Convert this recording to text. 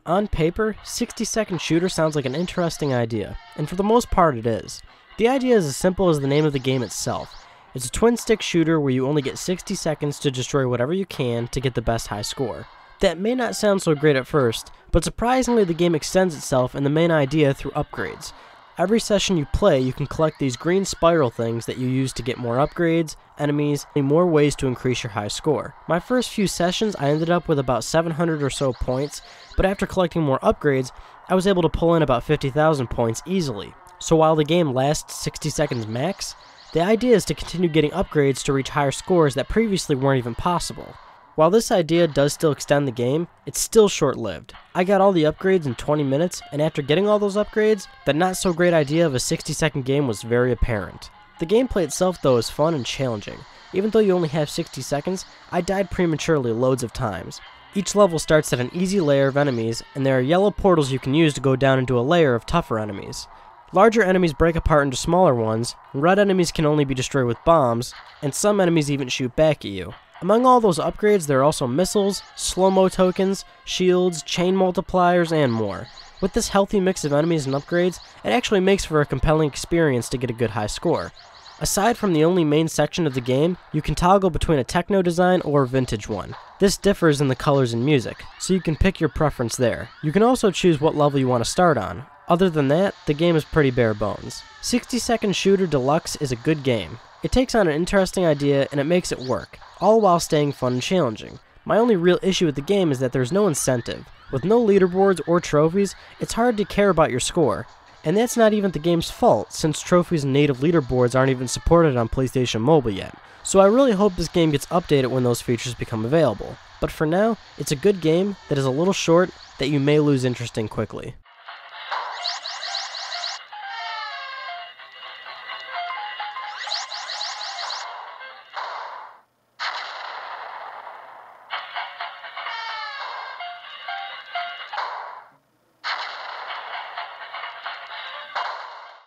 On paper, 60-second shooter sounds like an interesting idea, and for the most part it is. The idea is as simple as the name of the game itself. It's a twin-stick shooter where you only get 60 seconds to destroy whatever you can to get the best high score. That may not sound so great at first, but surprisingly the game extends itself in the main idea through upgrades. Every session you play, you can collect these green spiral things that you use to get more upgrades, enemies, and more ways to increase your high score. My first few sessions, I ended up with about 700 or so points, but after collecting more upgrades, I was able to pull in about 50,000 points easily. So while the game lasts 60 seconds max, the idea is to continue getting upgrades to reach higher scores that previously weren't even possible. While this idea does still extend the game, it's still short-lived. I got all the upgrades in 20 minutes, and after getting all those upgrades, the not so great idea of a 60-second game was very apparent. The gameplay itself though is fun and challenging. Even though you only have 60 seconds, I died prematurely loads of times. Each level starts at an easy layer of enemies, and there are yellow portals you can use to go down into a layer of tougher enemies. Larger enemies break apart into smaller ones, and red enemies can only be destroyed with bombs, and some enemies even shoot back at you. Among all those upgrades, there are also missiles, slow-mo tokens, shields, chain multipliers, and more. With this healthy mix of enemies and upgrades, it actually makes for a compelling experience to get a good high score. Aside from the only main section of the game, you can toggle between a techno design or a vintage one. This differs in the colors and music, so you can pick your preference there. You can also choose what level you want to start on. Other than that, the game is pretty bare bones. 60-second shooter Deluxe is a good game. It takes on an interesting idea and it makes it work, all while staying fun and challenging. My only real issue with the game is that there's no incentive. With no leaderboards or trophies, it's hard to care about your score. And that's not even the game's fault, since trophies and native leaderboards aren't even supported on PlayStation Mobile yet. So I really hope this game gets updated when those features become available. But for now, it's a good game that is a little short that you may lose interest in quickly.